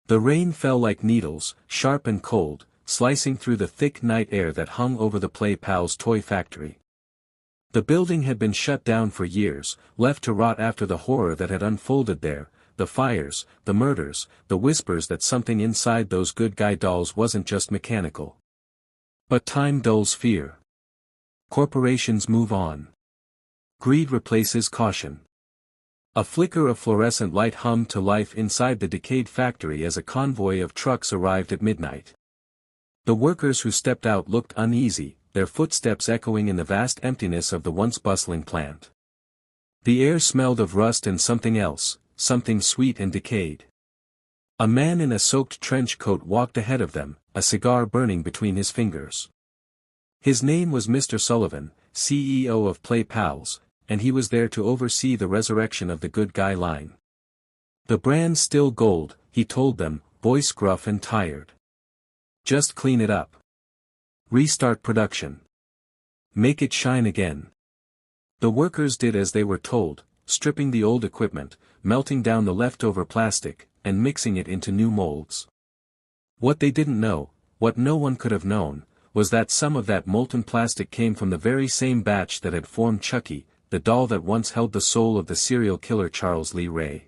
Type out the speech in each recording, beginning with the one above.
The rain fell like needles, sharp and cold, slicing through the thick night air that hung over the Play Pals toy factory. The building had been shut down for years, left to rot after the horror that had unfolded there, the fires, the murders, the whispers that something inside those good guy dolls wasn't just mechanical. But time dulls fear. Corporations move on. Greed replaces caution. A flicker of fluorescent light hummed to life inside the decayed factory as a convoy of trucks arrived at midnight. The workers who stepped out looked uneasy, their footsteps echoing in the vast emptiness of the once bustling plant. The air smelled of rust and something else, something sweet and decayed. A man in a soaked trench coat walked ahead of them, a cigar burning between his fingers. His name was Mr. Sullivan, CEO of Play Pals, and he was there to oversee the resurrection of the good guy line. The brand's still gold, he told them, voice gruff and tired. Just clean it up. Restart production. Make it shine again. The workers did as they were told, stripping the old equipment, melting down the leftover plastic, and mixing it into new molds. What they didn't know, what no one could have known, was that some of that molten plastic came from the very same batch that had formed Chucky, the doll that once held the soul of the serial killer Charles Lee Ray.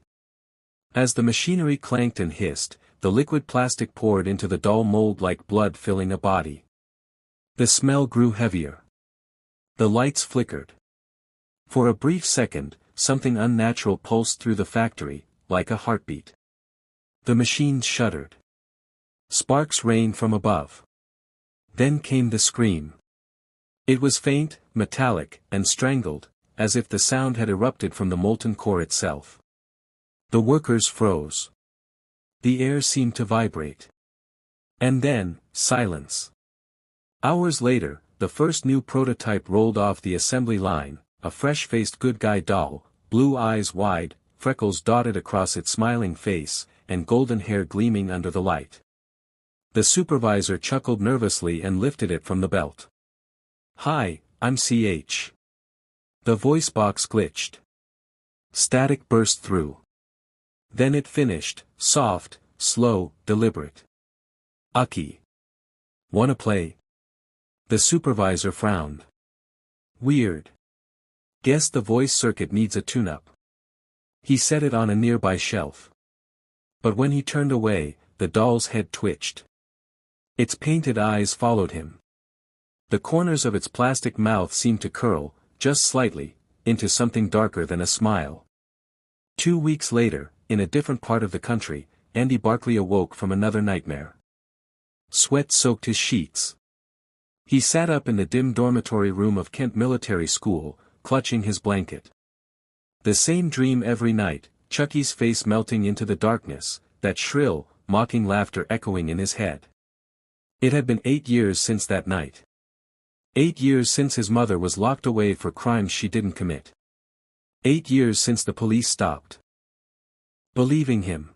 As the machinery clanked and hissed, the liquid plastic poured into the doll mold like blood filling a body. The smell grew heavier. The lights flickered. For a brief second, something unnatural pulsed through the factory, like a heartbeat. The machines shuddered. Sparks rained from above. Then came the scream. It was faint, metallic, and strangled, as if the sound had erupted from the molten core itself. The workers froze. The air seemed to vibrate. And then, silence. Hours later, the first new prototype rolled off the assembly line, a fresh-faced good guy doll, blue eyes wide, freckles dotted across its smiling face, and golden hair gleaming under the light. The supervisor chuckled nervously and lifted it from the belt. "Hi, I'm CH." The voice box glitched. Static burst through. Then it finished, soft, slow, deliberate. "Ucky. Wanna play?" The supervisor frowned. "Weird. Guess the voice circuit needs a tune-up." He set it on a nearby shelf. But when he turned away, the doll's head twitched. Its painted eyes followed him. The corners of its plastic mouth seemed to curl, just slightly, into something darker than a smile. 2 weeks later, in a different part of the country, Andy Barkley awoke from another nightmare. Sweat soaked his sheets. He sat up in the dim dormitory room of Kent Military School, clutching his blanket. The same dream every night, Chucky's face melting into the darkness, that shrill, mocking laughter echoing in his head. It had been 8 years since that night. 8 years since his mother was locked away for crimes she didn't commit. 8 years since the police stopped believing him.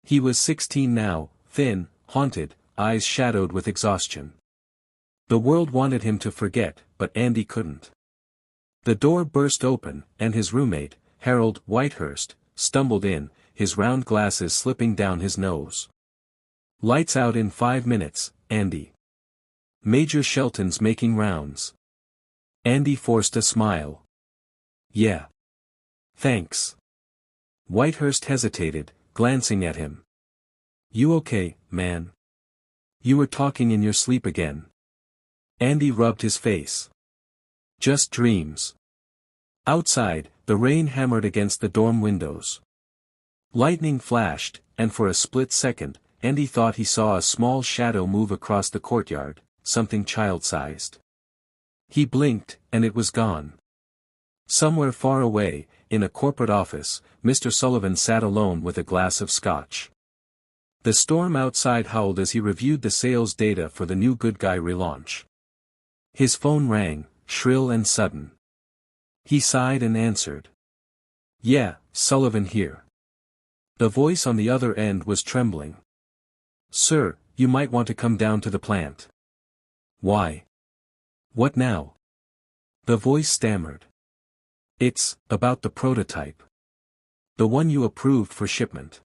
He was 16 now, thin, haunted, eyes shadowed with exhaustion. The world wanted him to forget, but Andy couldn't. The door burst open, and his roommate, Harold Whitehurst, stumbled in, his round glasses slipping down his nose. "Lights out in 5 minutes, Andy. Major Shelton's making rounds." Andy forced a smile. "Yeah. Thanks." Whitehurst hesitated, glancing at him. "You okay, man? You were talking in your sleep again." Andy rubbed his face. "Just dreams." Outside, the rain hammered against the dorm windows. Lightning flashed, and for a split second, Andy thought he saw a small shadow move across the courtyard, something child-sized. He blinked, and it was gone. Somewhere far away, in a corporate office, Mr. Sullivan sat alone with a glass of scotch. The storm outside howled as he reviewed the sales data for the new Good Guy relaunch. His phone rang, shrill and sudden. He sighed and answered. "Yeah, Sullivan here." The voice on the other end was trembling. "Sir, you might want to come down to the plant." "Why? What now?" The voice stammered. "It's about the prototype. The one you approved for shipment.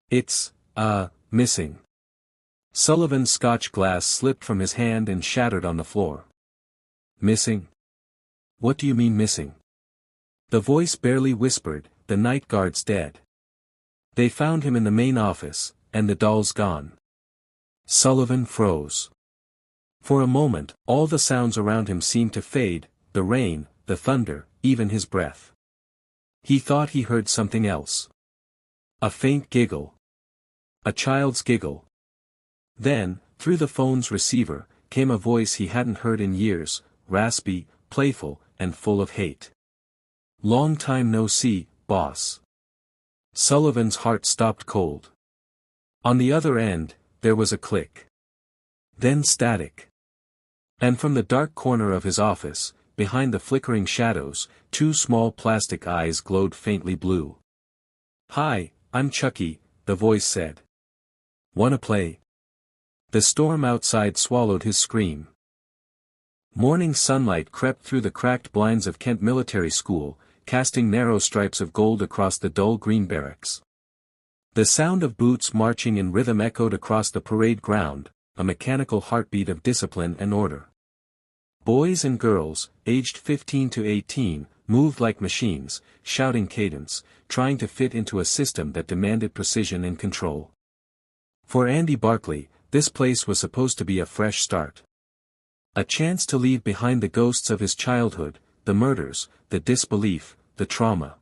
It's Missing. Sullivan's Scotch glass slipped from his hand and shattered on the floor. Missing? What do you mean missing? The voice barely whispered, the night guard's dead. They found him in the main office, and the doll's gone. Sullivan froze. For a moment, all the sounds around him seemed to fade, the rain, the thunder, even his breath. He thought he heard something else. A faint giggle. A child's giggle. Then, through the phone's receiver, came a voice he hadn't heard in years, raspy, playful, and full of hate. Long time no see, boss. Sullivan's heart stopped cold. On the other end, there was a click. Then static. And from the dark corner of his office, behind the flickering shadows, two small plastic eyes glowed faintly blue. "Hi, I'm Chucky," the voice said. "Wanna play?" The storm outside swallowed his scream. Morning sunlight crept through the cracked blinds of Kent Military School, casting narrow stripes of gold across the dull green barracks. The sound of boots marching in rhythm echoed across the parade ground, a mechanical heartbeat of discipline and order. Boys and girls, aged 15 to 18, moved like machines, shouting cadence, trying to fit into a system that demanded precision and control. For Andy Barkley, this place was supposed to be a fresh start. A chance to leave behind the ghosts of his childhood, the murders, the disbelief, the trauma.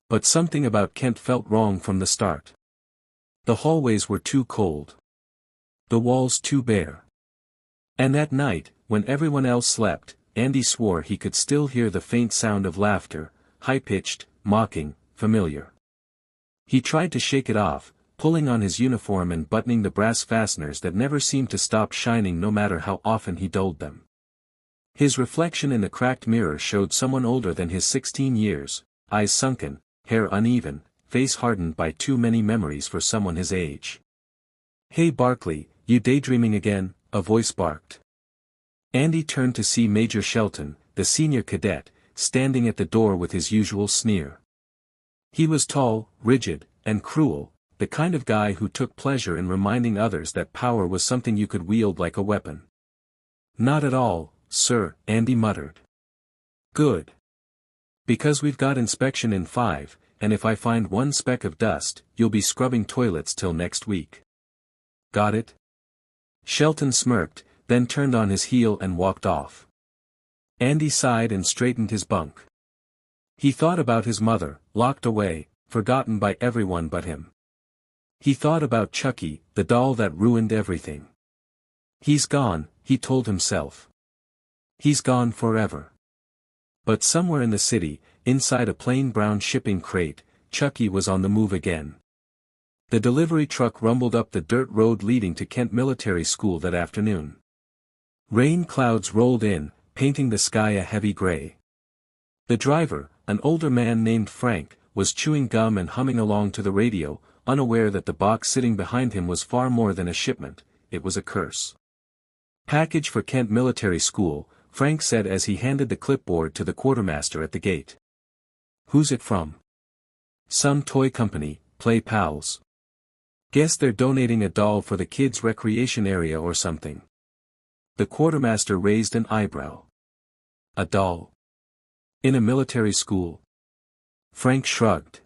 But something about Kent felt wrong from the start. The hallways were too cold. The walls too bare. And at night, when everyone else slept, Andy swore he could still hear the faint sound of laughter, high-pitched, mocking, familiar. He tried to shake it off, pulling on his uniform and buttoning the brass fasteners that never seemed to stop shining no matter how often he dulled them. His reflection in the cracked mirror showed someone older than his 16 years, eyes sunken, hair uneven, face hardened by too many memories for someone his age. "Hey Barkley, you daydreaming again?" a voice barked. Andy turned to see Major Shelton, the senior cadet, standing at the door with his usual sneer. He was tall, rigid, and cruel, the kind of guy who took pleasure in reminding others that power was something you could wield like a weapon. "Not at all, sir," Andy muttered. "Good. Because we've got inspection in 5, and if I find one speck of dust, you'll be scrubbing toilets till next week. Got it?" Shelton smirked, then turned on his heel and walked off. Andy sighed and straightened his bunk. He thought about his mother, locked away, forgotten by everyone but him. He thought about Chucky, the doll that ruined everything. He's gone, he told himself. He's gone forever. But somewhere in the city, inside a plain brown shipping crate, Chucky was on the move again. The delivery truck rumbled up the dirt road leading to Kent Military School that afternoon. Rain clouds rolled in, painting the sky a heavy gray. The driver, an older man named Frank, was chewing gum and humming along to the radio, unaware that the box sitting behind him was far more than a shipment, it was a curse. "Package for Kent Military School," Frank said as he handed the clipboard to the quartermaster at the gate. "Who's it from?" "Some toy company, Play Pals. Guess they're donating a doll for the kids' recreation area or something." The quartermaster raised an eyebrow. "A doll? In a military school?" Frank shrugged.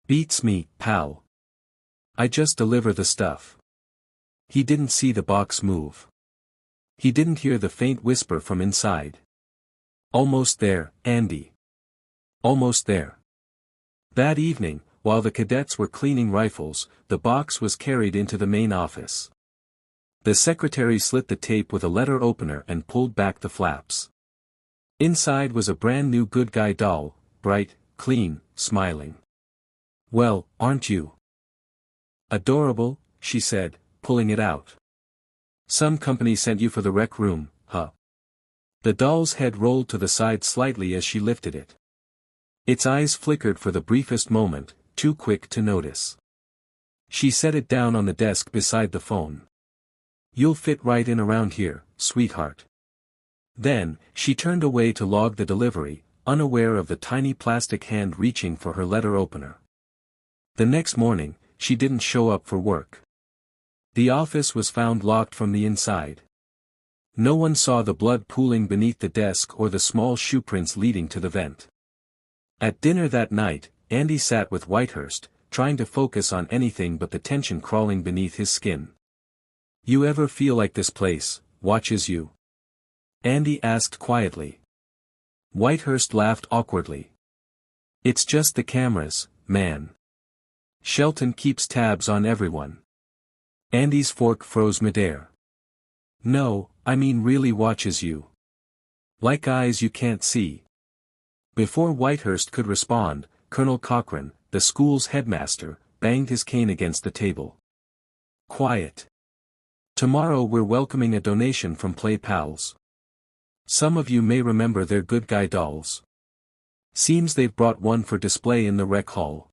"Beats me, pal. I just deliver the stuff." He didn't see the box move. He didn't hear the faint whisper from inside. "Almost there, Andy. Almost there." That evening, while the cadets were cleaning rifles, the box was carried into the main office. The secretary slit the tape with a letter opener and pulled back the flaps. Inside was a brand new good guy doll, bright, clean, smiling. "Well, aren't you adorable?" she said, pulling it out. "Some company sent you for the rec room, huh?" The doll's head rolled to the side slightly as she lifted it. Its eyes flickered for the briefest moment, too quick to notice. She set it down on the desk beside the phone. "You'll fit right in around here, sweetheart." Then, she turned away to log the delivery, unaware of the tiny plastic hand reaching for her letter opener. The next morning, she didn't show up for work. The office was found locked from the inside. No one saw the blood pooling beneath the desk or the small shoe prints leading to the vent. At dinner that night, Andy sat with Whitehurst, trying to focus on anything but the tension crawling beneath his skin. "You ever feel like this place watches you?" Andy asked quietly. Whitehurst laughed awkwardly. "It's just the cameras, man. Shelton keeps tabs on everyone." Andy's fork froze midair. "No, I mean really watches you. Like eyes you can't see." Before Whitehurst could respond, Colonel Cochrane, the school's headmaster, banged his cane against the table. "Quiet. Tomorrow we're welcoming a donation from Play Pals. Some of you may remember their good guy dolls. Seems they've brought one for display in the rec hall.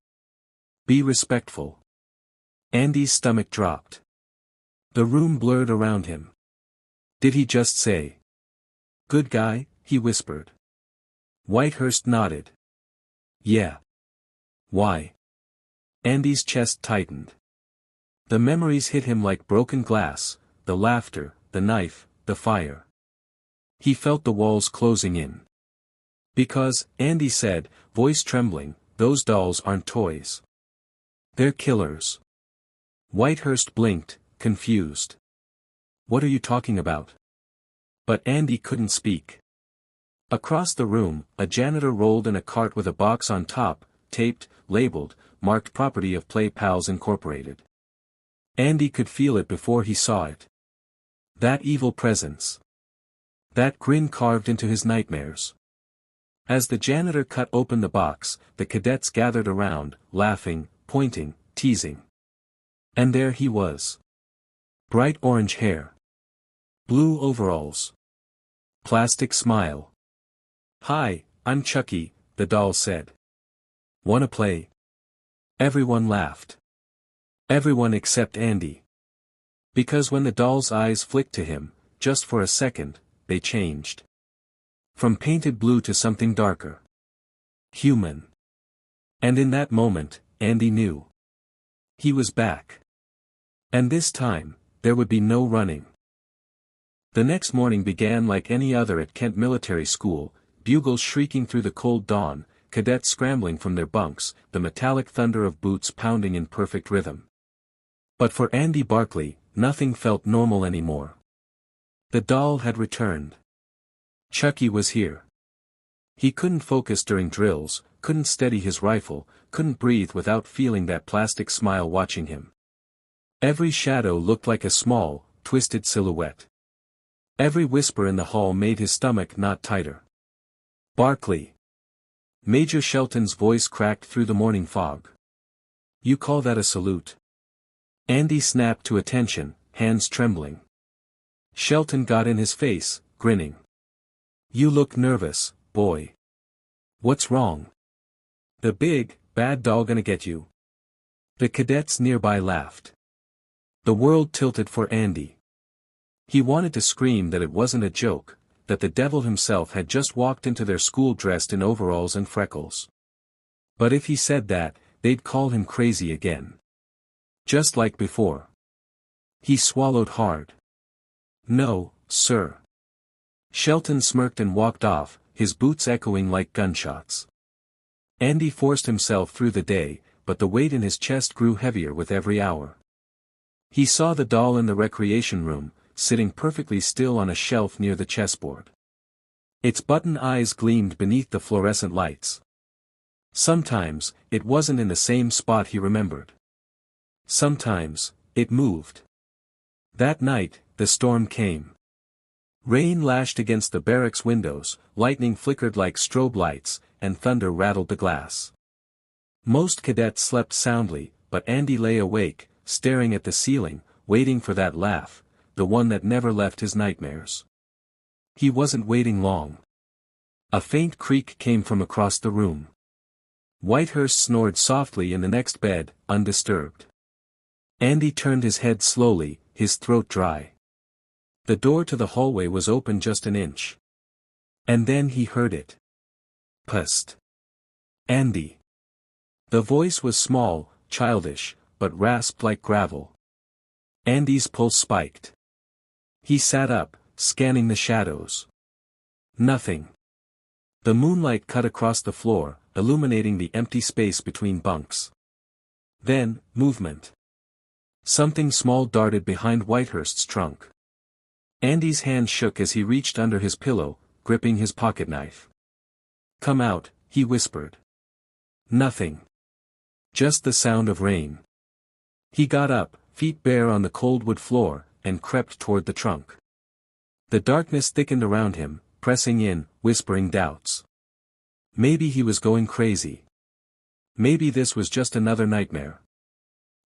Be respectful." Andy's stomach dropped. The room blurred around him. Did he just say good guy? He whispered. Whitehurst nodded. Yeah. Why? Andy's chest tightened. The memories hit him like broken glass, the laughter, the knife, the fire. He felt the walls closing in. Because, Andy said, voice trembling, those dolls aren't toys. They're killers. Whitehurst blinked, confused. What are you talking about? But Andy couldn't speak. Across the room, a janitor rolled in a cart with a box on top, taped, labeled, marked property of Play Pals Incorporated. Andy could feel it before he saw it. That evil presence. That grin carved into his nightmares. As the janitor cut open the box, the cadets gathered around, laughing, pointing, teasing. And there he was. Bright orange hair. Blue overalls. Plastic smile. Hi, I'm Chucky, the doll said. Wanna play? Everyone laughed. Everyone except Andy. Because when the doll's eyes flicked to him, just for a second, they changed. From painted blue to something darker. Human. And in that moment, Andy knew. He was back. And this time, there would be no running. The next morning began like any other at Kent Military School, bugles shrieking through the cold dawn, cadets scrambling from their bunks, the metallic thunder of boots pounding in perfect rhythm. But for Andy Barkley, nothing felt normal anymore. The doll had returned. Chucky was here. He couldn't focus during drills, couldn't steady his rifle, couldn't breathe without feeling that plastic smile watching him. Every shadow looked like a small, twisted silhouette. Every whisper in the hall made his stomach knot tighter. Barkley. Major Shelton's voice cracked through the morning fog. You call that a salute? Andy snapped to attention, hands trembling. Shelton got in his face, grinning. You look nervous, boy. What's wrong? The big, bad doll gonna get you? The cadets nearby laughed. The world tilted for Andy. He wanted to scream that it wasn't a joke, that the devil himself had just walked into their school dressed in overalls and freckles. But if he said that, they'd call him crazy again. Just like before. He swallowed hard. No, sir. Shelton smirked and walked off, his boots echoing like gunshots. Andy forced himself through the day, but the weight in his chest grew heavier with every hour. He saw the doll in the recreation room, sitting perfectly still on a shelf near the chessboard. Its button eyes gleamed beneath the fluorescent lights. Sometimes, it wasn't in the same spot he remembered. Sometimes, it moved. That night, the storm came. Rain lashed against the barracks windows, lightning flickered like strobe lights, and thunder rattled the glass. Most cadets slept soundly, but Andy lay awake, staring at the ceiling, waiting for that laugh, the one that never left his nightmares. He wasn't waiting long. A faint creak came from across the room. Whitehurst snored softly in the next bed, undisturbed. Andy turned his head slowly, his throat dry. The door to the hallway was open just an inch. And then he heard it. Psst. Andy. The voice was small, childish, but rasped like gravel. Andy's pulse spiked. He sat up, scanning the shadows. Nothing. The moonlight cut across the floor, illuminating the empty space between bunks. Then, movement. Something small darted behind Whitehurst's trunk. Andy's hand shook as he reached under his pillow, gripping his pocketknife. "Come out," he whispered. Nothing. Just the sound of rain. He got up, feet bare on the cold wood floor, and crept toward the trunk. The darkness thickened around him, pressing in, whispering doubts. Maybe he was going crazy. Maybe this was just another nightmare.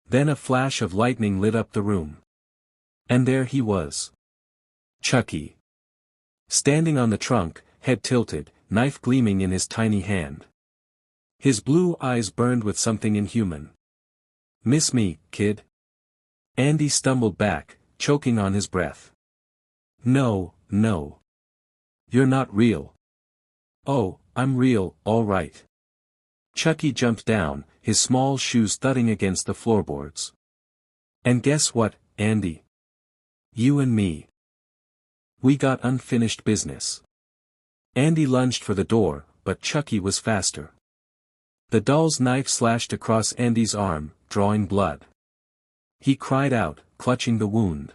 Then a flash of lightning lit up the room. And there he was. Chucky. Standing on the trunk, head tilted, knife gleaming in his tiny hand. His blue eyes burned with something inhuman. "Miss me, kid?" Andy stumbled back, choking on his breath. "No, no. You're not real." "Oh, I'm real, all right." Chucky jumped down, his small shoes thudding against the floorboards. "And guess what, Andy? You and me. We got unfinished business." Andy lunged for the door, but Chucky was faster. The doll's knife slashed across Andy's arm, drawing blood. He cried out, clutching the wound.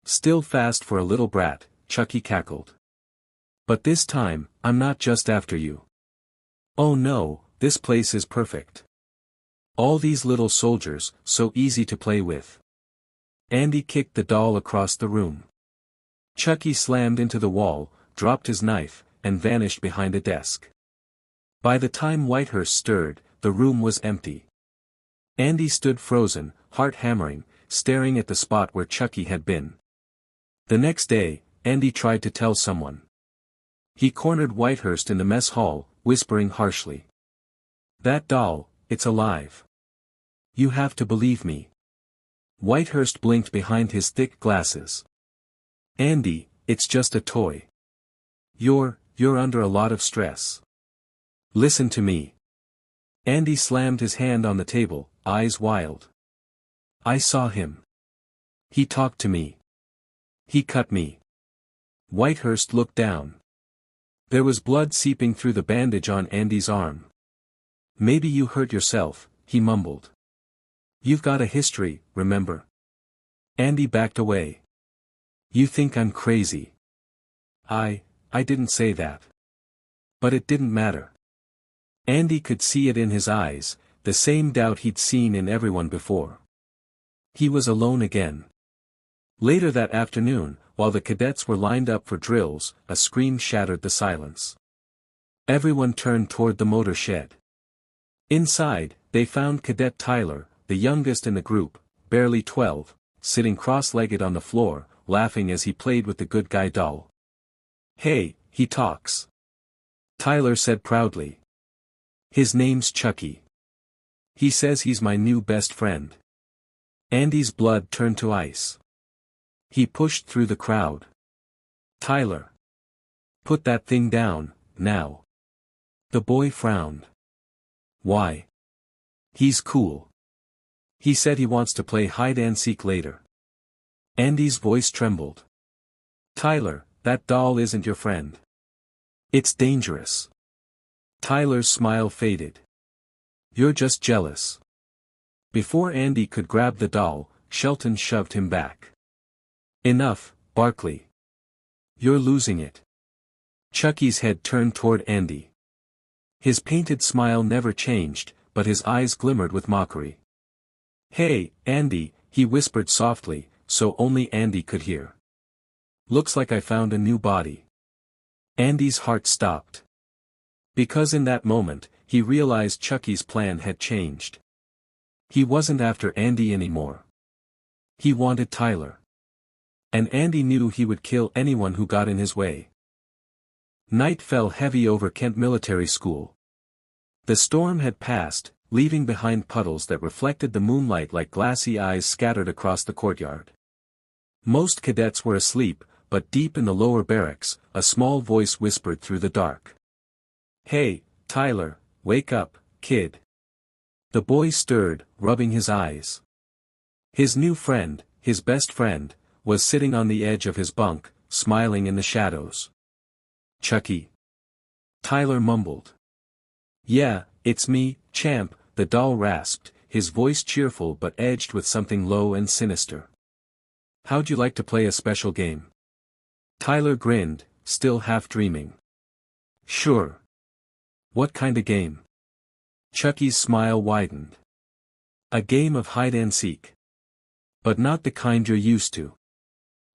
"Still fast for a little brat," Chucky cackled. "But this time, I'm not just after you. Oh no, this place is perfect. All these little soldiers, so easy to play with." Andy kicked the doll across the room. Chucky slammed into the wall, dropped his knife, and vanished behind a desk. By the time Whitehurst stirred, the room was empty. Andy stood frozen, heart hammering, staring at the spot where Chucky had been. The next day, Andy tried to tell someone. He cornered Whitehurst in the mess hall, whispering harshly. "That doll, it's alive. You have to believe me." Whitehurst blinked behind his thick glasses. "Andy, it's just a toy. You're under a lot of stress. Listen to me." Andy slammed his hand on the table, eyes wild. "I saw him. He talked to me. He cut me." Whitehurst looked down. There was blood seeping through the bandage on Andy's arm. "Maybe you hurt yourself," he mumbled. "You've got a history, remember?" Andy backed away. "You think I'm crazy." I didn't say that. But it didn't matter. Andy could see it in his eyes, the same doubt he'd seen in everyone before. He was alone again. Later that afternoon, while the cadets were lined up for drills, a scream shattered the silence. Everyone turned toward the motor shed. Inside, they found Cadet Tyler, the youngest in the group, barely 12, sitting cross-legged on the floor, laughing as he played with the good guy doll. "Hey, he talks," Tyler said proudly. "His name's Chucky. He says he's my new best friend." Andy's blood turned to ice. He pushed through the crowd. "Tyler. Put that thing down, now." The boy frowned. "Why? He's cool. He said he wants to play hide-and-seek later." Andy's voice trembled. "Tyler, that doll isn't your friend. It's dangerous." Tyler's smile faded. "You're just jealous." Before Andy could grab the doll, Shelton shoved him back. "Enough, Barkley. You're losing it." Chucky's head turned toward Andy. His painted smile never changed, but his eyes glimmered with mockery. "Hey, Andy," he whispered softly, so only Andy could hear. "Looks like I found a new body." Andy's heart stopped. Because in that moment, he realized Chucky's plan had changed. He wasn't after Andy anymore. He wanted Tyler. And Andy knew he would kill anyone who got in his way. Night fell heavy over Kent Military School. The storm had passed, leaving behind puddles that reflected the moonlight like glassy eyes scattered across the courtyard. Most cadets were asleep, but deep in the lower barracks, a small voice whispered through the dark. "Hey, Tyler, wake up, kid." The boy stirred, rubbing his eyes. His new friend, his best friend, was sitting on the edge of his bunk, smiling in the shadows. "Chucky?" Tyler mumbled. "Yeah, it's me, champ," the doll rasped, his voice cheerful but edged with something low and sinister. "How'd you like to play a special game?" Tyler grinned, still half dreaming. "Sure. What kinda game?" Chucky's smile widened. "A game of hide-and-seek. But not the kind you're used to.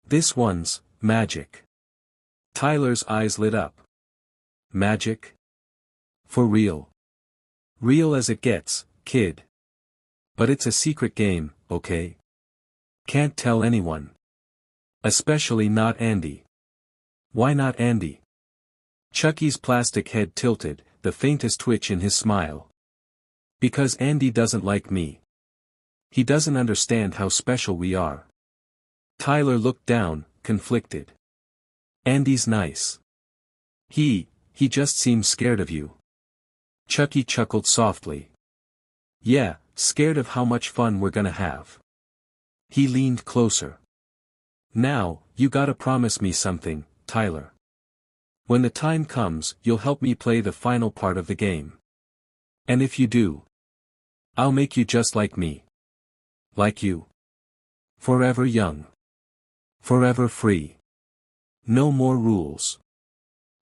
This one's magic." Tyler's eyes lit up. "Magic? For real?" "Real as it gets, kid. But it's a secret game, okay? Can't tell anyone. Especially not Andy." "Why not Andy?" Chucky's plastic head tilted, the faintest twitch in his smile. "Because Andy doesn't like me. He doesn't understand how special we are." Tyler looked down, conflicted. "Andy's nice. He just seems scared of you." Chucky chuckled softly. "Yeah, scared of how much fun we're gonna have." He leaned closer. "Now, you gotta promise me something, Tyler. When the time comes, you'll help me play the final part of the game. And if you do, I'll make you just like me. Like you. Forever young. Forever free. No more rules.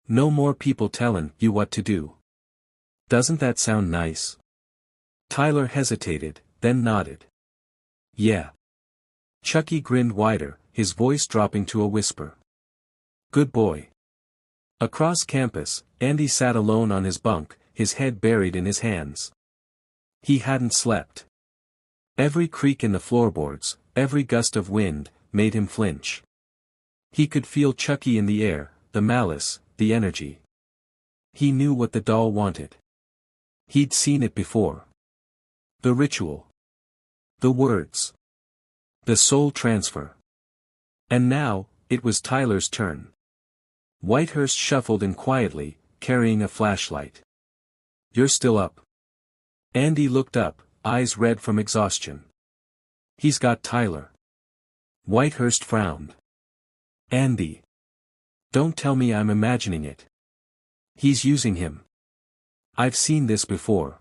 No more people telling you what to do. Doesn't that sound nice?" Tyler hesitated, then nodded. "Yeah." Chucky grinned wider, his voice dropping to a whisper. "Good boy." Across campus, Andy sat alone on his bunk, his head buried in his hands. He hadn't slept. Every creak in the floorboards, every gust of wind, made him flinch. He could feel Chucky in the air, the malice, the energy. He knew what the doll wanted. He'd seen it before. The ritual. The words. The soul transfer. And now, it was Tyler's turn. Whitehurst shuffled in quietly, carrying a flashlight. "You're still up?" Andy looked up, eyes red from exhaustion. "He's got Tyler." Whitehurst frowned. "Andy. Don't tell me I'm imagining it. He's using him. I've seen this before.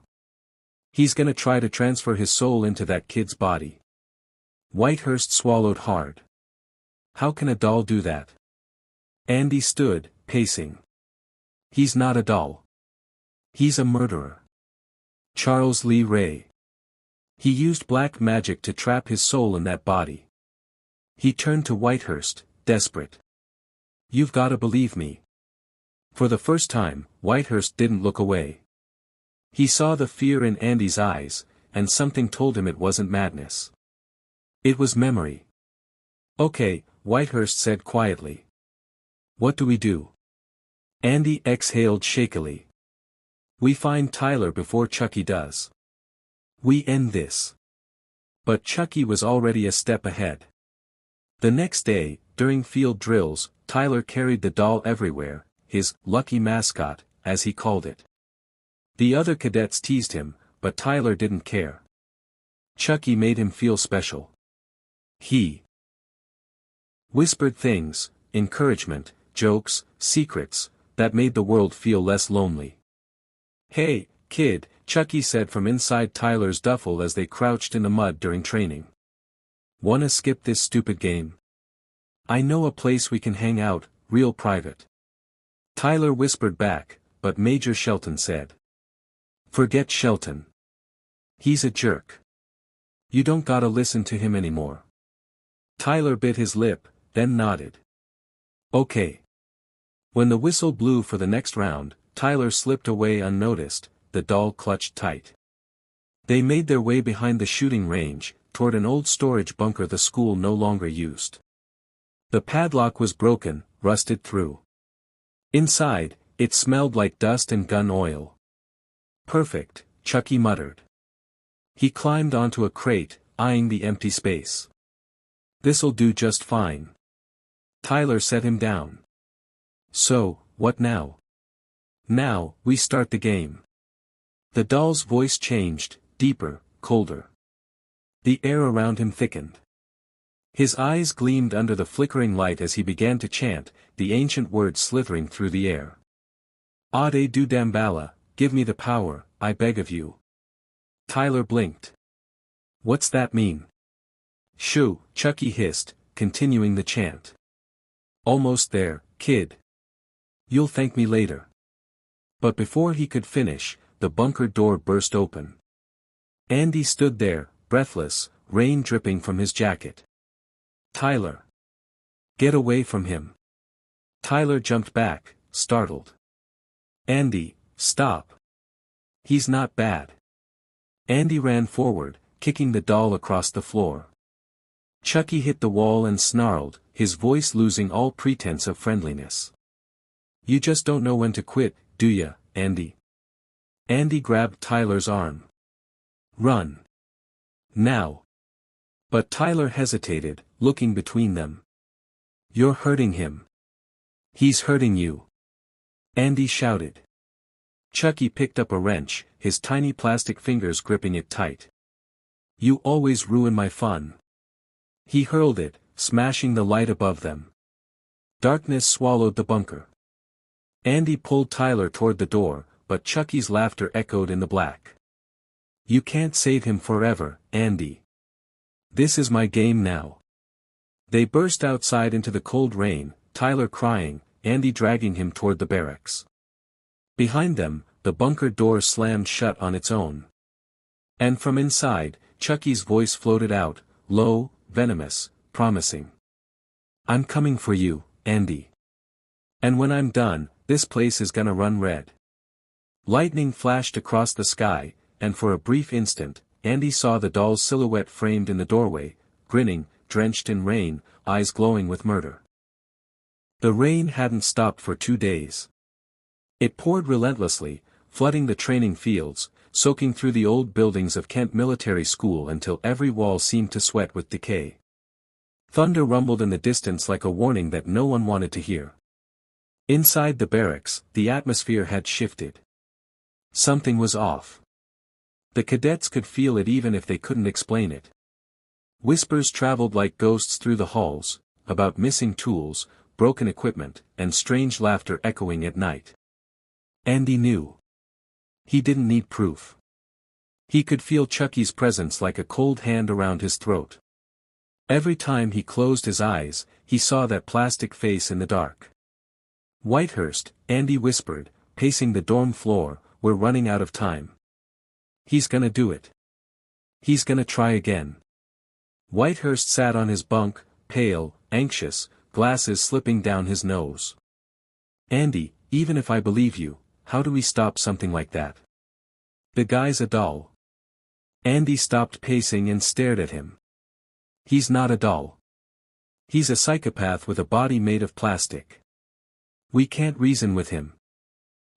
He's gonna try to transfer his soul into that kid's body." Whitehurst swallowed hard. "How can a doll do that?" Andy stood, pacing. "He's not a doll. He's a murderer. Charles Lee Ray. He used black magic to trap his soul in that body." He turned to Whitehurst, desperate. "You've gotta believe me." For the first time, Whitehurst didn't look away. He saw the fear in Andy's eyes, and something told him it wasn't madness. It was memory. "Okay," Whitehurst said quietly. "What do we do?" Andy exhaled shakily. "We find Tyler before Chucky does. We end this." But Chucky was already a step ahead. The next day, during field drills, Tyler carried the doll everywhere, his lucky mascot, as he called it. The other cadets teased him, but Tyler didn't care. Chucky made him feel special. He whispered things, encouragement, jokes, secrets, that made the world feel less lonely. "Hey, kid," Chucky said from inside Tyler's duffel as they crouched in the mud during training. "Wanna skip this stupid game? I know a place we can hang out, real private." Tyler whispered back, but Major Shelton said. "Forget Shelton. He's a jerk. You don't gotta listen to him anymore." Tyler bit his lip, then nodded. "Okay." When the whistle blew for the next round, Tyler slipped away unnoticed, the doll clutched tight. They made their way behind the shooting range, toward an old storage bunker the school no longer used. The padlock was broken, rusted through. Inside, it smelled like dust and gun oil. "Perfect," Chucky muttered. He climbed onto a crate, eyeing the empty space. "This'll do just fine." Tyler set him down. "So, what now?" "Now, we start the game." The doll's voice changed, deeper, colder. The air around him thickened. His eyes gleamed under the flickering light as he began to chant, the ancient words slithering through the air. Ade du Damballa, give me the power, I beg of you. Tyler blinked. What's that mean? Shoo, Chucky hissed, continuing the chant. Almost there, kid. You'll thank me later. But before he could finish, the bunker door burst open. Andy stood there, breathless, rain dripping from his jacket. Tyler. Get away from him. Tyler jumped back, startled. Andy, stop. He's not bad. Andy ran forward, kicking the doll across the floor. Chucky hit the wall and snarled, his voice losing all pretense of friendliness. You just don't know when to quit, do ya, Andy? Andy grabbed Tyler's arm. Run. Now. But Tyler hesitated, looking between them. You're hurting him. He's hurting you. Andy shouted. Chucky picked up a wrench, his tiny plastic fingers gripping it tight. You always ruin my fun. He hurled it, smashing the light above them. Darkness swallowed the bunker. Andy pulled Tyler toward the door, but Chucky's laughter echoed in the black. You can't save him forever, Andy. This is my game now. They burst outside into the cold rain, Tyler crying, Andy dragging him toward the barracks. Behind them, the bunker door slammed shut on its own. And from inside, Chucky's voice floated out, low, venomous, promising. I'm coming for you, Andy. And when I'm done, this place is gonna run red. Lightning flashed across the sky, and for a brief instant, Andy saw the doll's silhouette framed in the doorway, grinning, drenched in rain, eyes glowing with murder. The rain hadn't stopped for 2 days. It poured relentlessly, flooding the training fields, soaking through the old buildings of Kent Military School until every wall seemed to sweat with decay. Thunder rumbled in the distance like a warning that no one wanted to hear. Inside the barracks, the atmosphere had shifted. Something was off. The cadets could feel it even if they couldn't explain it. Whispers traveled like ghosts through the halls, about missing tools, broken equipment, and strange laughter echoing at night. Andy knew. He didn't need proof. He could feel Chucky's presence like a cold hand around his throat. Every time he closed his eyes, he saw that plastic face in the dark. Whitehurst, Andy whispered, pacing the dorm floor, we're running out of time. He's gonna do it. He's gonna try again. Whitehurst sat on his bunk, pale, anxious, glasses slipping down his nose. Andy, even if I believe you, how do we stop something like that? The guy's a doll. Andy stopped pacing and stared at him. He's not a doll. He's a psychopath with a body made of plastic. We can't reason with him.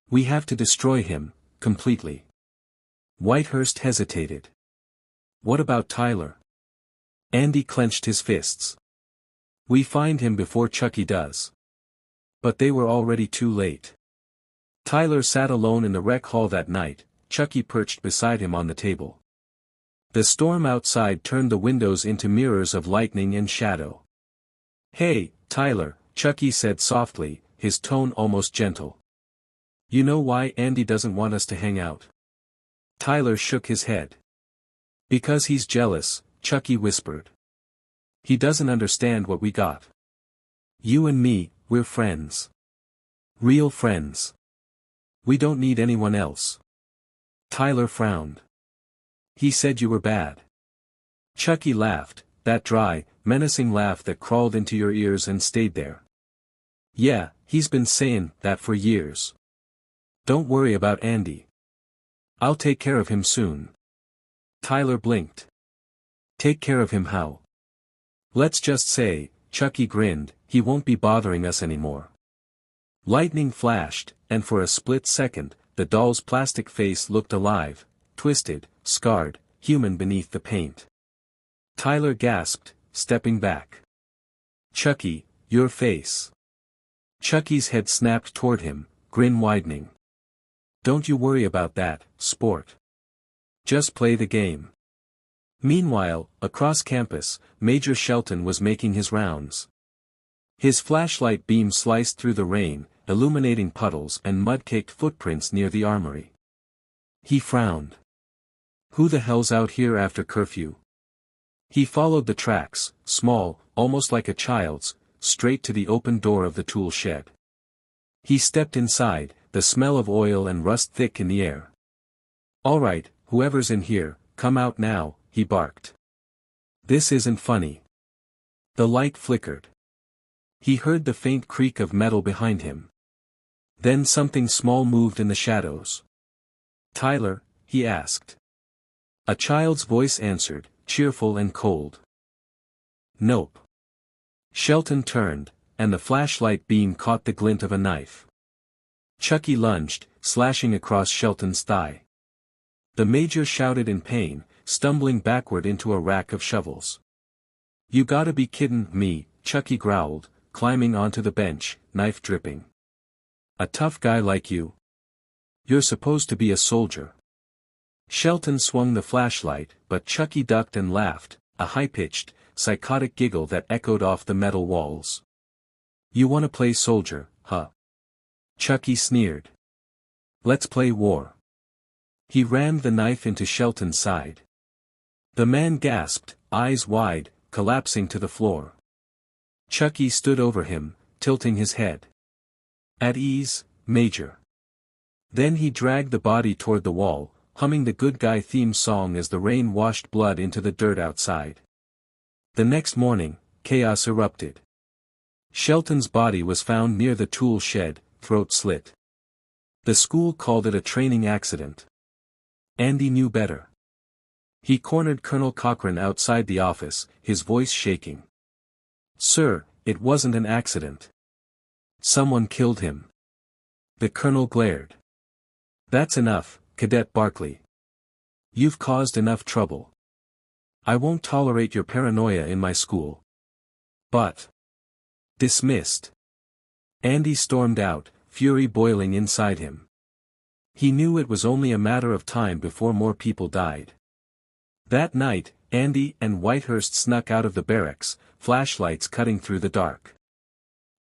We have to destroy him, completely. Whitehurst hesitated. What about Tyler? Andy clenched his fists. We find him before Chucky does. But they were already too late. Tyler sat alone in the rec hall that night, Chucky perched beside him on the table. The storm outside turned the windows into mirrors of lightning and shadow. Hey, Tyler, Chucky said softly, his tone almost gentle. You know why Andy doesn't want us to hang out? Tyler shook his head. Because he's jealous, Chucky whispered. He doesn't understand what we got. You and me, we're friends. Real friends. We don't need anyone else. Tyler frowned. He said you were bad. Chucky laughed, that dry, menacing laugh that crawled into your ears and stayed there. Yeah, he's been saying that for years. Don't worry about Andy. I'll take care of him soon. Tyler blinked. Take care of him how? Let's just say, Chucky grinned, he won't be bothering us anymore. Lightning flashed, and for a split second, the doll's plastic face looked alive, twisted, scarred, human beneath the paint. Tyler gasped, stepping back. Chucky, your face. Chucky's head snapped toward him, grin widening. Don't you worry about that, sport. Just play the game. Meanwhile, across campus, Major Shelton was making his rounds. His flashlight beam sliced through the rain, illuminating puddles and mud-caked footprints near the armory. He frowned. Who the hell's out here after curfew? He followed the tracks, small, almost like a child's, straight to the open door of the tool shed. He stepped inside, the smell of oil and rust thick in the air. "All right, whoever's in here, come out now," he barked. "This isn't funny." The light flickered. He heard the faint creak of metal behind him. Then something small moved in the shadows. "Tyler?" he asked. A child's voice answered, cheerful and cold. "Nope." Shelton turned, and the flashlight beam caught the glint of a knife. Chucky lunged, slashing across Shelton's thigh. The major shouted in pain, stumbling backward into a rack of shovels. "You gotta be kiddin' me," Chucky growled, climbing onto the bench, knife dripping. "A tough guy like you? You're supposed to be a soldier." Shelton swung the flashlight, but Chucky ducked and laughed, a high-pitched, psychotic giggle that echoed off the metal walls. "You wanna play soldier, huh?" Chucky sneered. "Let's play war." He rammed the knife into Shelton's side. The man gasped, eyes wide, collapsing to the floor. Chucky stood over him, tilting his head. "At ease, Major." Then he dragged the body toward the wall, humming the good guy theme song as the rain washed blood into the dirt outside. The next morning, chaos erupted. Shelton's body was found near the tool shed, throat slit. The school called it a training accident. Andy knew better. He cornered Colonel Cochran outside the office, his voice shaking. "Sir, it wasn't an accident. Someone killed him." The colonel glared. "That's enough, Cadet Barkley. You've caused enough trouble. I won't tolerate your paranoia in my school." "But..." "Dismissed." Andy stormed out, fury boiling inside him. He knew it was only a matter of time before more people died. That night, Andy and Whitehurst snuck out of the barracks, flashlights cutting through the dark.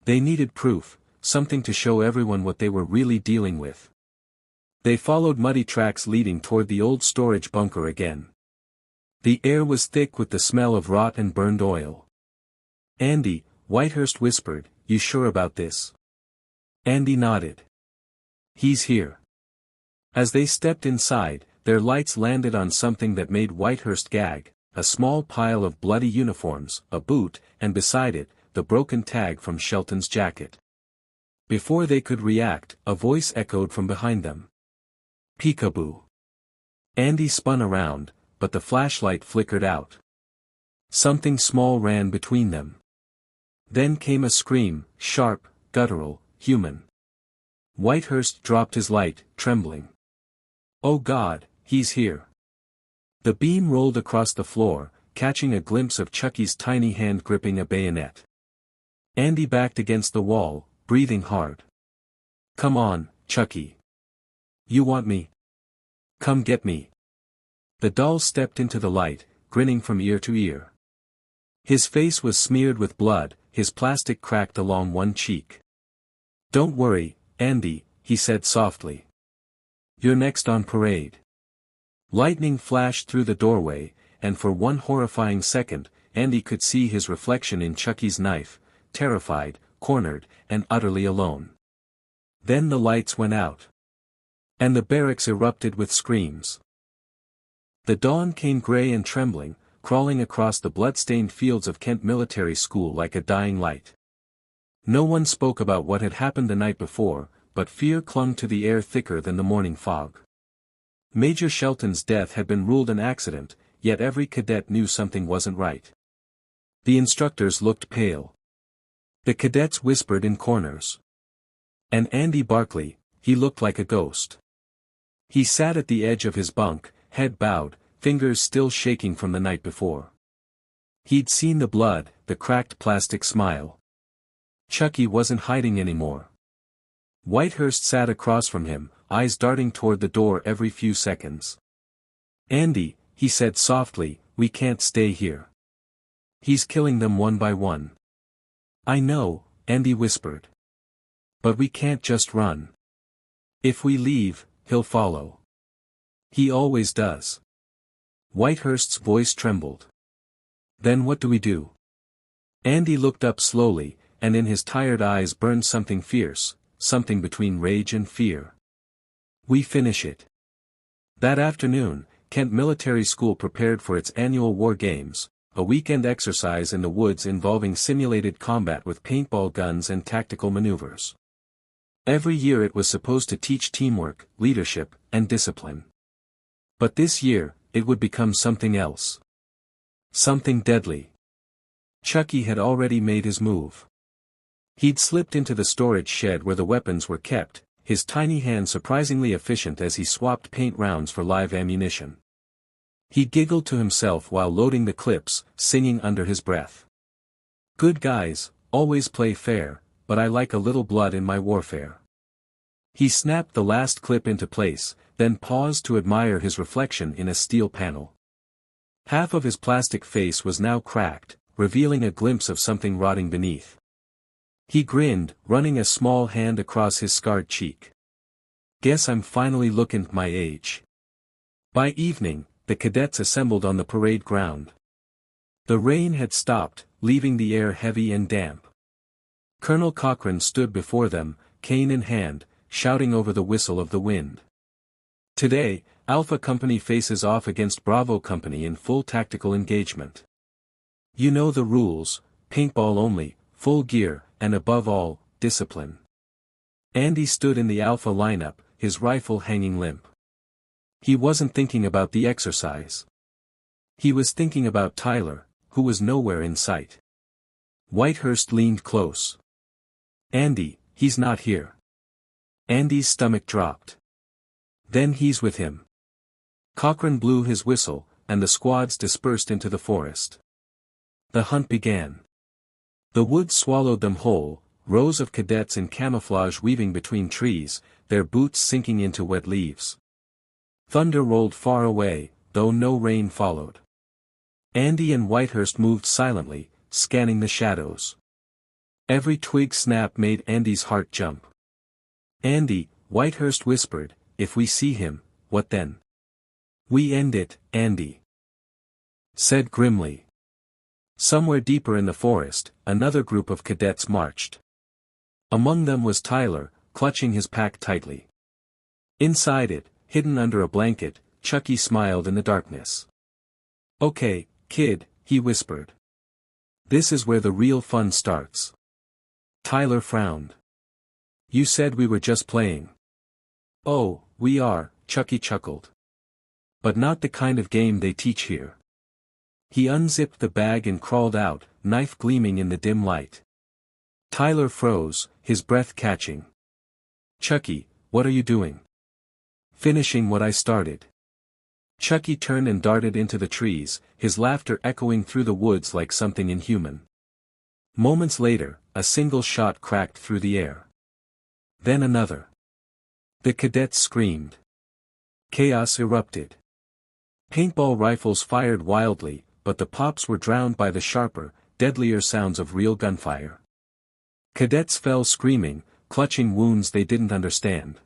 They needed proof, something to show everyone what they were really dealing with. They followed muddy tracks leading toward the old storage bunker again. The air was thick with the smell of rot and burned oil. "Andy," Whitehurst whispered, "you sure about this?" Andy nodded. "He's here." As they stepped inside, their lights landed on something that made Whitehurst gag, a small pile of bloody uniforms, a boot, and beside it, the broken tag from Shelton's jacket. Before they could react, a voice echoed from behind them. "Peekaboo." Andy spun around, but the flashlight flickered out. Something small ran between them. Then came a scream, sharp, guttural, human. Whitehurst dropped his light, trembling. "Oh God, he's here." The beam rolled across the floor, catching a glimpse of Chucky's tiny hand gripping a bayonet. Andy backed against the wall, breathing hard. "Come on, Chucky. You want me? Come get me." The doll stepped into the light, grinning from ear to ear. His face was smeared with blood, his plastic cracked along one cheek. "Don't worry, Andy," he said softly. "You're next on parade." Lightning flashed through the doorway, and for one horrifying second, Andy could see his reflection in Chucky's knife, terrified, cornered, and utterly alone. Then the lights went out. And the barracks erupted with screams. The dawn came gray and trembling, crawling across the blood-stained fields of Kent Military School like a dying light. No one spoke about what had happened the night before, but fear clung to the air thicker than the morning fog. Major Shelton's death had been ruled an accident, yet every cadet knew something wasn't right. The instructors looked pale. The cadets whispered in corners. And Andy Barkley, he looked like a ghost. He sat at the edge of his bunk, head bowed, fingers still shaking from the night before. He'd seen the blood, the cracked plastic smile. Chucky wasn't hiding anymore. Whitehurst sat across from him, eyes darting toward the door every few seconds. Andy, he said softly, we can't stay here. He's killing them one by one. I know, Andy whispered. But we can't just run. If we leave, he'll follow. He always does. Whitehurst's voice trembled. Then what do we do? Andy looked up slowly, and in his tired eyes burned something fierce, something between rage and fear. We finish it. That afternoon, Kent Military School prepared for its annual war games, a weekend exercise in the woods involving simulated combat with paintball guns and tactical maneuvers. Every year it was supposed to teach teamwork, leadership, and discipline. But this year, it would become something else. Something deadly. Chucky had already made his move. He'd slipped into the storage shed where the weapons were kept, his tiny hand surprisingly efficient as he swapped paint rounds for live ammunition. He giggled to himself while loading the clips, singing under his breath. Good guys, always play fair, but I like a little blood in my warfare. He snapped the last clip into place, then paused to admire his reflection in a steel panel. Half of his plastic face was now cracked, revealing a glimpse of something rotting beneath. He grinned, running a small hand across his scarred cheek. Guess I'm finally looking my age. By evening, the cadets assembled on the parade ground. The rain had stopped, leaving the air heavy and damp. Colonel Cochrane stood before them, cane in hand, shouting over the whistle of the wind. Today, Alpha Company faces off against Bravo Company in full tactical engagement. You know the rules, paintball only, full gear, and above all, discipline. Andy stood in the Alpha lineup, his rifle hanging limp. He wasn't thinking about the exercise. He was thinking about Tyler, who was nowhere in sight. Whitehurst leaned close. Andy, he's not here. Andy's stomach dropped. Then he's with him. Cochrane blew his whistle, and the squads dispersed into the forest. The hunt began. The woods swallowed them whole, rows of cadets in camouflage weaving between trees, their boots sinking into wet leaves. Thunder rolled far away, though no rain followed. Andy and Whitehurst moved silently, scanning the shadows. Every twig snap made Andy's heart jump. Andy, Whitehurst whispered, if we see him, what then? We end it, Andy said grimly. Somewhere deeper in the forest, another group of cadets marched. Among them was Tyler, clutching his pack tightly. Inside it, hidden under a blanket, Chucky smiled in the darkness. Okay, kid, he whispered. This is where the real fun starts. Tyler frowned. You said we were just playing. Oh, we are, Chucky chuckled. But not the kind of game they teach here. He unzipped the bag and crawled out, knife gleaming in the dim light. Tyler froze, his breath catching. Chucky, what are you doing? Finishing what I started. Chucky turned and darted into the trees, his laughter echoing through the woods like something inhuman. Moments later, a single shot cracked through the air. Then another. The cadets screamed. Chaos erupted. Paintball rifles fired wildly, but the pops were drowned by the sharper, deadlier sounds of real gunfire. Cadets fell screaming, clutching wounds they didn't understand.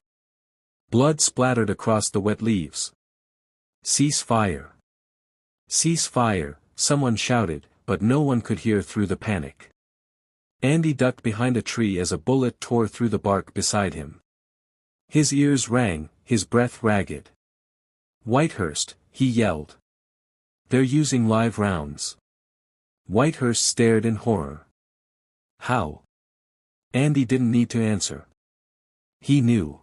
Blood splattered across the wet leaves. Cease fire. Cease fire, someone shouted, but no one could hear through the panic. Andy ducked behind a tree as a bullet tore through the bark beside him. His ears rang, his breath ragged. Whitehurst, he yelled. They're using live rounds. Whitehurst stared in horror. How? Andy didn't need to answer. He knew.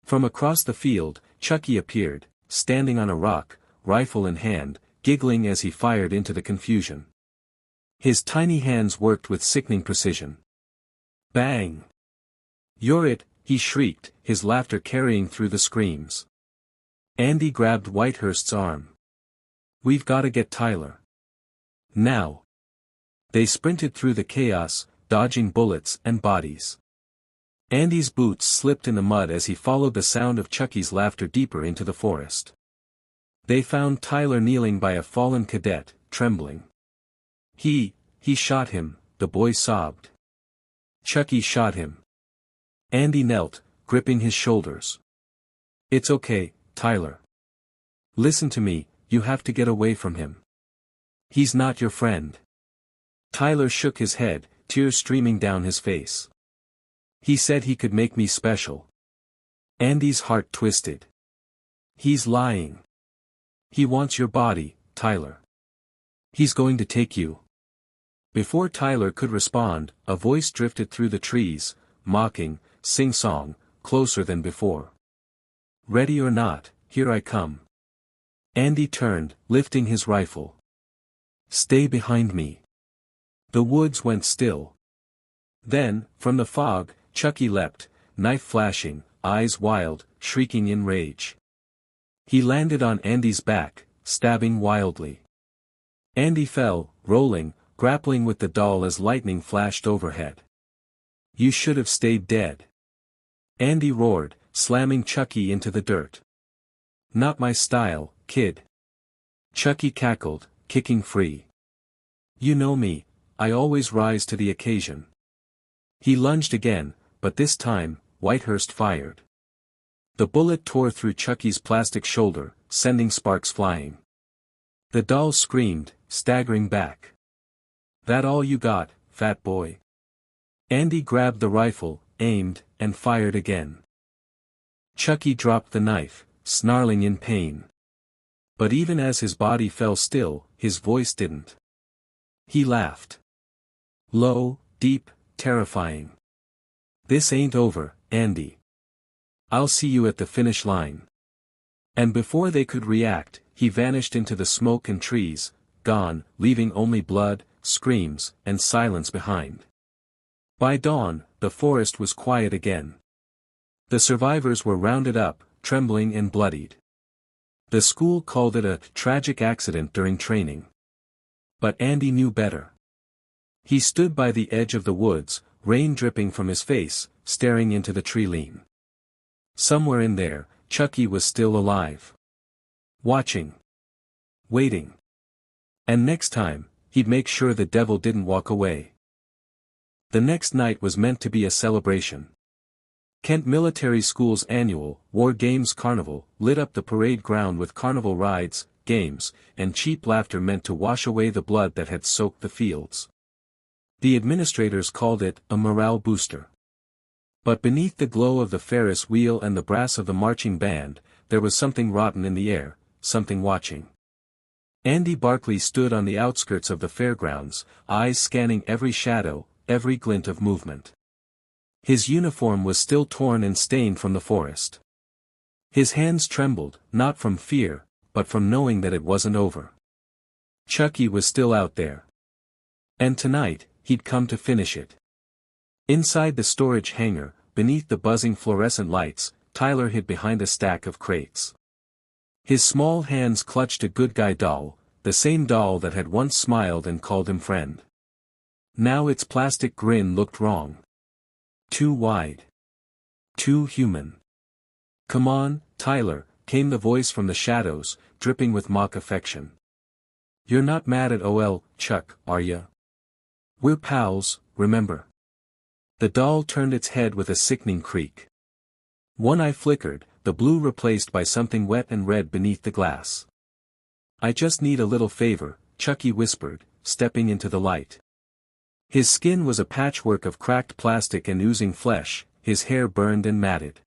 From across the field, Chucky appeared, standing on a rock, rifle in hand, giggling as he fired into the confusion. His tiny hands worked with sickening precision. Bang! You're it, he shrieked, his laughter carrying through the screams. Andy grabbed Whitehurst's arm. We've got to get Tyler. Now. They sprinted through the chaos, dodging bullets and bodies. Andy's boots slipped in the mud as he followed the sound of Chucky's laughter deeper into the forest. They found Tyler kneeling by a fallen cadet, trembling. He shot him, the boy sobbed. Chucky shot him. Andy knelt, gripping his shoulders. It's okay, Tyler. Listen to me, you have to get away from him. He's not your friend. Tyler shook his head, tears streaming down his face. He said he could make me special. Andy's heart twisted. He's lying. He wants your body, Tyler. He's going to take you. Before Tyler could respond, a voice drifted through the trees, mocking, sing-song, closer than before. Ready or not, here I come. Andy turned, lifting his rifle. Stay behind me. The woods went still. Then, from the fog, Chucky leapt, knife flashing, eyes wild, shrieking in rage. He landed on Andy's back, stabbing wildly. Andy fell, rolling, grappling with the doll as lightning flashed overhead. You should have stayed dead. Andy roared, slamming Chucky into the dirt. Not my style, kid. Chucky cackled, kicking free. You know me, I always rise to the occasion. He lunged again, but this time, Whitehurst fired. The bullet tore through Chucky's plastic shoulder, sending sparks flying. The doll screamed, staggering back. That all you got, fat boy? Andy grabbed the rifle, aimed, and fired again. Chucky dropped the knife, snarling in pain. But even as his body fell still, his voice didn't. He laughed. Low, deep, terrifying. This ain't over, Andy. I'll see you at the finish line. And before they could react, he vanished into the smoke and trees, gone, leaving only blood, screams, and silence behind. By dawn, the forest was quiet again. The survivors were rounded up, trembling and bloodied. The school called it a tragic accident during training. But Andy knew better. He stood by the edge of the woods, rain dripping from his face, staring into the tree line. Somewhere in there, Chucky was still alive. Watching. Waiting. And next time, he'd make sure the devil didn't walk away. The next night was meant to be a celebration. Kent Military School's annual War Games Carnival lit up the parade ground with carnival rides, games, and cheap laughter meant to wash away the blood that had soaked the fields. The administrators called it a morale booster. But beneath the glow of the Ferris wheel and the brass of the marching band, there was something rotten in the air, something watching. Andy Barkley stood on the outskirts of the fairgrounds, eyes scanning every shadow, every glint of movement. His uniform was still torn and stained from the forest. His hands trembled, not from fear, but from knowing that it wasn't over. Chucky was still out there. And tonight, he'd come to finish it. Inside the storage hangar, beneath the buzzing fluorescent lights, Tyler hid behind a stack of crates. His small hands clutched a good guy doll, the same doll that had once smiled and called him friend. Now its plastic grin looked wrong. Too wide. Too human. Come on, Tyler, came the voice from the shadows, dripping with mock affection. You're not mad at OL, Chuck, are ya? We're pals, remember? The doll turned its head with a sickening creak. One eye flickered, the blue replaced by something wet and red beneath the glass. I just need a little favor, Chucky whispered, stepping into the light. His skin was a patchwork of cracked plastic and oozing flesh, his hair burned and matted.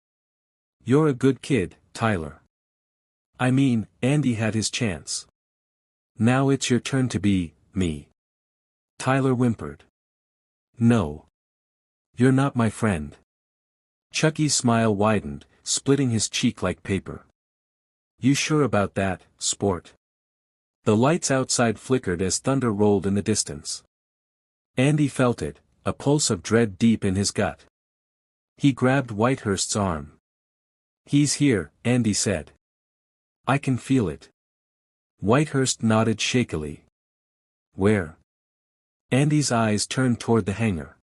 You're a good kid, Tyler. I mean, Andy had his chance. Now it's your turn to be, me. Tyler whimpered. No. You're not my friend. Chucky's smile widened, splitting his cheek like paper. You sure about that, sport? The lights outside flickered as thunder rolled in the distance. Andy felt it, a pulse of dread deep in his gut. He grabbed Whitehurst's arm. He's here, Andy said. I can feel it. Whitehurst nodded shakily. Where? Andy's eyes turned toward the hangar.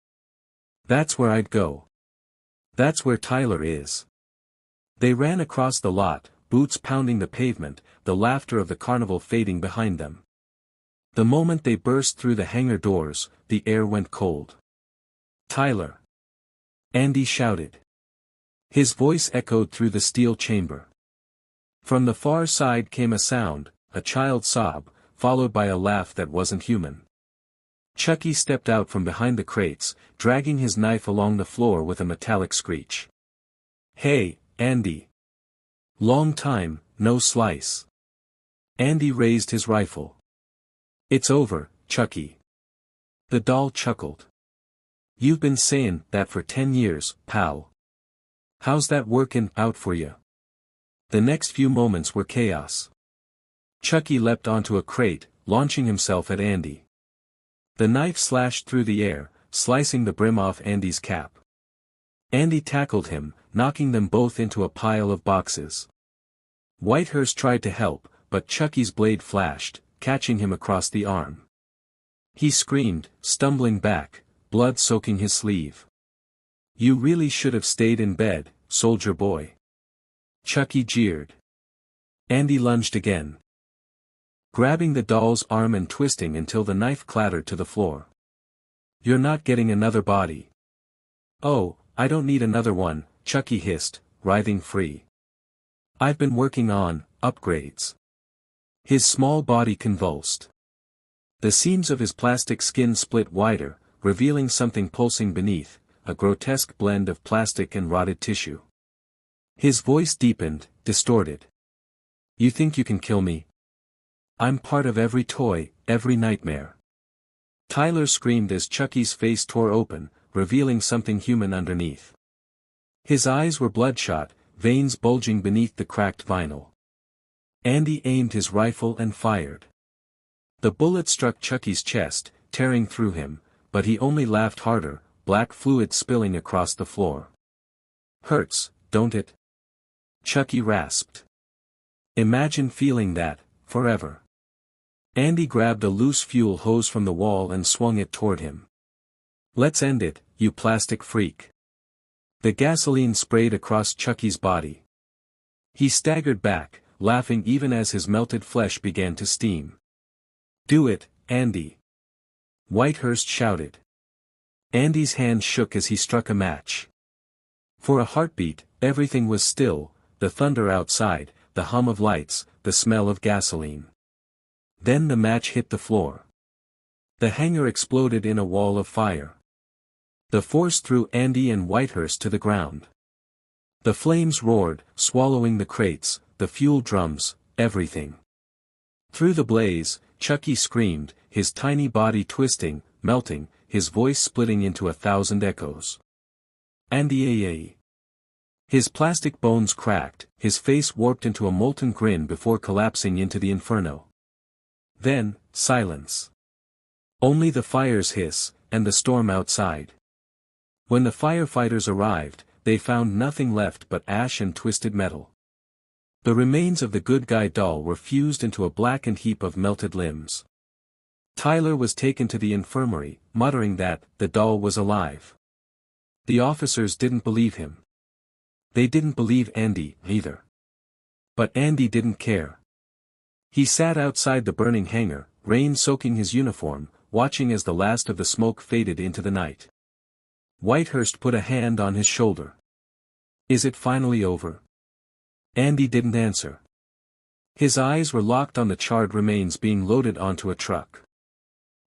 That's where I'd go. That's where Tyler is. They ran across the lot, boots pounding the pavement, the laughter of the carnival fading behind them. The moment they burst through the hangar doors, the air went cold. "Tyler!" Andy shouted. His voice echoed through the steel chamber. From the far side came a sound, a child's sob, followed by a laugh that wasn't human. Chucky stepped out from behind the crates, dragging his knife along the floor with a metallic screech. "Hey, Andy. Long time, no slice." Andy raised his rifle. "It's over, Chucky." The doll chuckled. "You've been saying that for 10 years, pal. How's that working out for you?" The next few moments were chaos. Chucky leapt onto a crate, launching himself at Andy. The knife slashed through the air, slicing the brim off Andy's cap. Andy tackled him, knocking them both into a pile of boxes. Whitehurst tried to help, but Chucky's blade flashed, catching him across the arm. He screamed, stumbling back, blood soaking his sleeve. "You really should have stayed in bed, soldier boy." Chucky jeered. Andy lunged again, grabbing the doll's arm and twisting until the knife clattered to the floor. "You're not getting another body." "Oh, I don't need another one," Chucky hissed, writhing free. "I've been working on upgrades." His small body convulsed. The seams of his plastic skin split wider, revealing something pulsing beneath, a grotesque blend of plastic and rotted tissue. His voice deepened, distorted. "You think you can kill me? I'm part of every toy, every nightmare." Tyler screamed as Chucky's face tore open, revealing something human underneath. His eyes were bloodshot, veins bulging beneath the cracked vinyl. Andy aimed his rifle and fired. The bullet struck Chucky's chest, tearing through him, but he only laughed harder, black fluid spilling across the floor. "Hurts, don't it?" Chucky rasped. "Imagine feeling that, forever." Andy grabbed a loose fuel hose from the wall and swung it toward him. "Let's end it, you plastic freak." The gasoline sprayed across Chucky's body. He staggered back, laughing even as his melted flesh began to steam. "Do it, Andy!" Whitehurst shouted. Andy's hand shook as he struck a match. For a heartbeat, everything was still, the thunder outside, the hum of lights, the smell of gasoline. Then the match hit the floor. The hangar exploded in a wall of fire. The force threw Andy and Whitehurst to the ground. The flames roared, swallowing the crates, the fuel drums, everything. Through the blaze, Chucky screamed, his tiny body twisting, melting, his voice splitting into 1,000 echoes. "Andy!" His plastic bones cracked, his face warped into a molten grin before collapsing into the Inferno. Then, silence. Only the fire's hiss, and the storm outside. When the firefighters arrived, they found nothing left but ash and twisted metal. The remains of the good guy doll were fused into a blackened heap of melted limbs. Tyler was taken to the infirmary, muttering that the doll was alive. The officers didn't believe him. They didn't believe Andy, either. But Andy didn't care. He sat outside the burning hangar, rain soaking his uniform, watching as the last of the smoke faded into the night. Whitehurst put a hand on his shoulder. "Is it finally over?" Andy didn't answer. His eyes were locked on the charred remains being loaded onto a truck.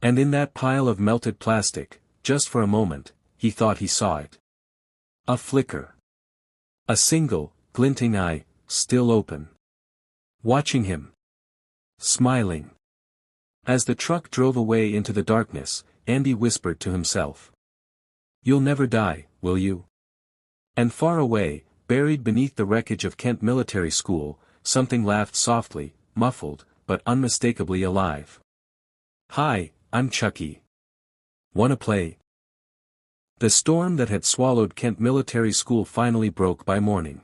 And in that pile of melted plastic, just for a moment, he thought he saw it. A flicker. A single, glinting eye, still open. Watching him. Smiling. As the truck drove away into the darkness, Andy whispered to himself. "You'll never die, will you?" And far away, buried beneath the wreckage of Kent Military School, something laughed softly, muffled, but unmistakably alive. "Hi, I'm Chucky. Wanna play?" The storm that had swallowed Kent Military School finally broke by morning.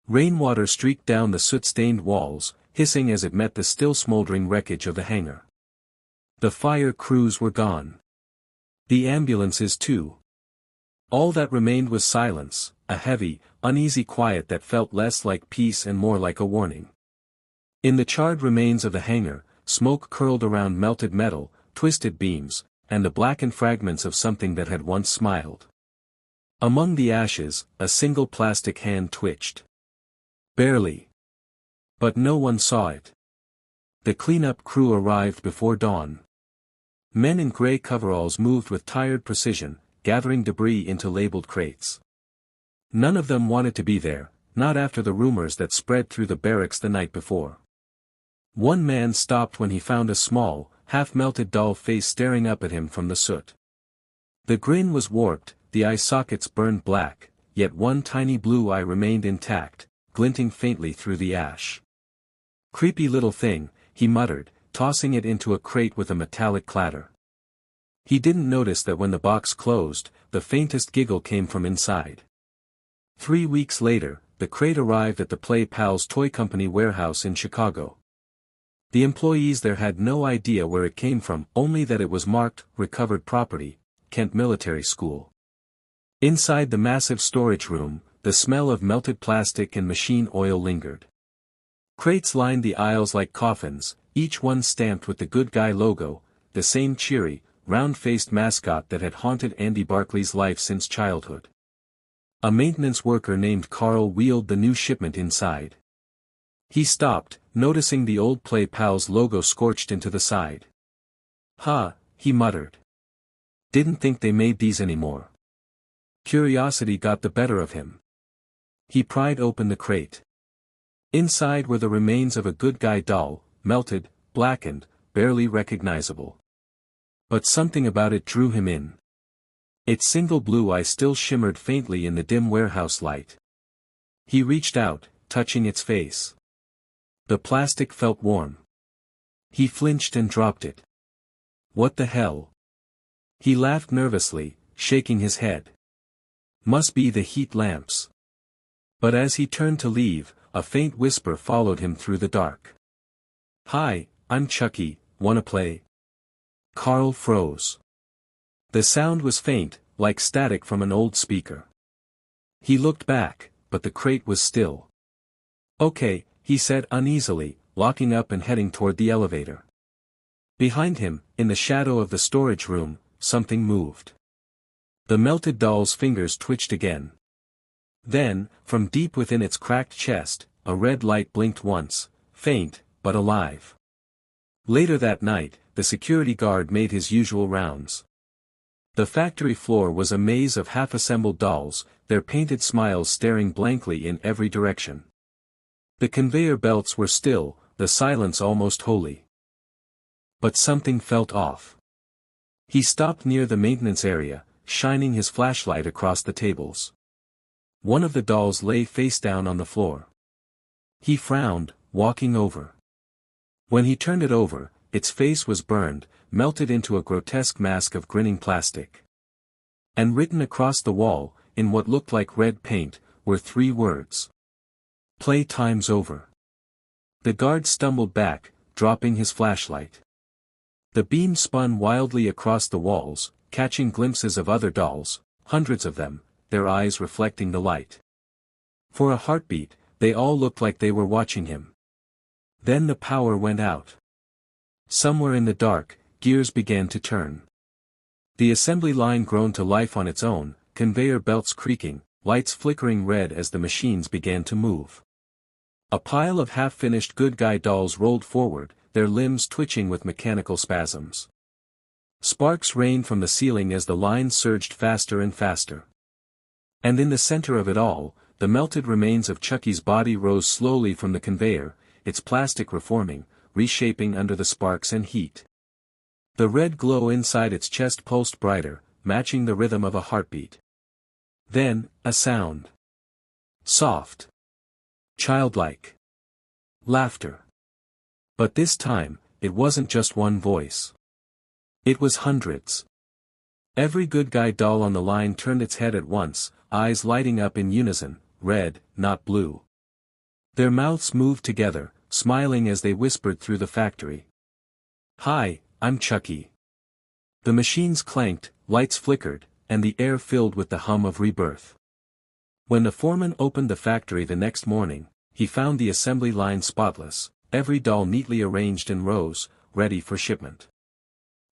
Rainwater streaked down the soot-stained walls, hissing as it met the still smoldering wreckage of the hangar. The fire crews were gone. The ambulances too. All that remained was silence, a heavy, uneasy quiet that felt less like peace and more like a warning. In the charred remains of the hangar, smoke curled around melted metal, twisted beams, and the blackened fragments of something that had once smiled. Among the ashes, a single plastic hand twitched. Barely. But no one saw it. The cleanup crew arrived before dawn. Men in gray coveralls moved with tired precision, gathering debris into labeled crates. None of them wanted to be there, not after the rumors that spread through the barracks the night before. One man stopped when he found a small, half-melted doll face staring up at him from the soot. The grin was warped, the eye sockets burned black, yet one tiny blue eye remained intact, glinting faintly through the ash. "Creepy little thing," he muttered, tossing it into a crate with a metallic clatter. He didn't notice that when the box closed, the faintest giggle came from inside. 3 weeks later, the crate arrived at the Play Pals Toy Company warehouse in Chicago. The employees there had no idea where it came from, only that it was marked, "Recovered Property, Kent Military School." Inside the massive storage room, the smell of melted plastic and machine oil lingered. Crates lined the aisles like coffins, each one stamped with the Good Guy logo, the same cheery, round-faced mascot that had haunted Andy Barkley's life since childhood. A maintenance worker named Carl wheeled the new shipment inside. He stopped, noticing the old Play Pals logo scorched into the side. "Huh," he muttered. "Didn't think they made these anymore." Curiosity got the better of him. He pried open the crate. Inside were the remains of a Good Guy doll, melted, blackened, barely recognizable. But something about it drew him in. Its single blue eye still shimmered faintly in the dim warehouse light. He reached out, touching its face. The plastic felt warm. He flinched and dropped it. "What the hell?" He laughed nervously, shaking his head. "Must be the heat lamps." But as he turned to leave, a faint whisper followed him through the dark. "Hi, I'm Chucky, wanna play?" Carl froze. The sound was faint, like static from an old speaker. He looked back, but the crate was still. "Okay," he said uneasily, locking up and heading toward the elevator. Behind him, in the shadow of the storage room, something moved. The melted doll's fingers twitched again. Then, from deep within its cracked chest, a red light blinked once, faint, but alive. Later that night, the security guard made his usual rounds. The factory floor was a maze of half-assembled dolls, their painted smiles staring blankly in every direction. The conveyor belts were still, the silence almost holy. But something felt off. He stopped near the maintenance area, shining his flashlight across the tables. One of the dolls lay face down on the floor. He frowned, walking over. When he turned it over, its face was burned, melted into a grotesque mask of grinning plastic. And written across the wall, in what looked like red paint, were 3 words. "Playtime's over." The guard stumbled back, dropping his flashlight. The beam spun wildly across the walls, catching glimpses of other dolls, hundreds of them, their eyes reflecting the light. For a heartbeat, they all looked like they were watching him. Then the power went out. Somewhere in the dark, gears began to turn. The assembly line groaned to life on its own, conveyor belts creaking, lights flickering red as the machines began to move. A pile of half-finished Good Guy dolls rolled forward, their limbs twitching with mechanical spasms. Sparks rained from the ceiling as the line surged faster and faster. And in the center of it all, the melted remains of Chucky's body rose slowly from the conveyor, its plastic reforming, reshaping under the sparks and heat. The red glow inside its chest pulsed brighter, matching the rhythm of a heartbeat. Then, a sound. Soft. Childlike. Laughter. But this time, it wasn't just one voice. It was hundreds. Every Good Guy doll on the line turned its head at once, eyes lighting up in unison, red, not blue. Their mouths moved together, smiling as they whispered through the factory. "Hi, I'm Chucky." The machines clanked, lights flickered, and the air filled with the hum of rebirth. When the foreman opened the factory the next morning, he found the assembly line spotless, every doll neatly arranged in rows, ready for shipment.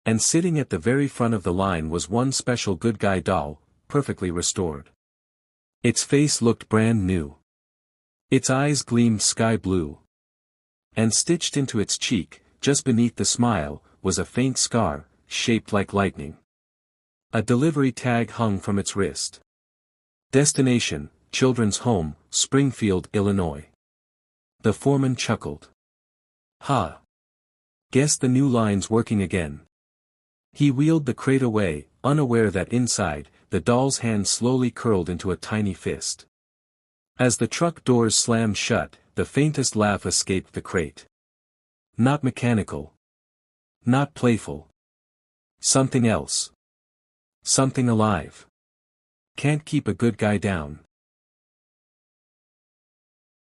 And sitting at the very front of the line was one special good guy doll, perfectly restored. Its face looked brand new. Its eyes gleamed sky blue. And stitched into its cheek, just beneath the smile, was a faint scar, shaped like lightning. A delivery tag hung from its wrist. Destination, Children's Home, Springfield, Illinois. The foreman chuckled. Ha! Guess the new line's working again. He wheeled the crate away, unaware that inside, the doll's hand slowly curled into a tiny fist. As the truck doors slammed shut, the faintest laugh escaped the crate. Not mechanical. Not playful. Something else. Something alive. Can't keep a good guy down.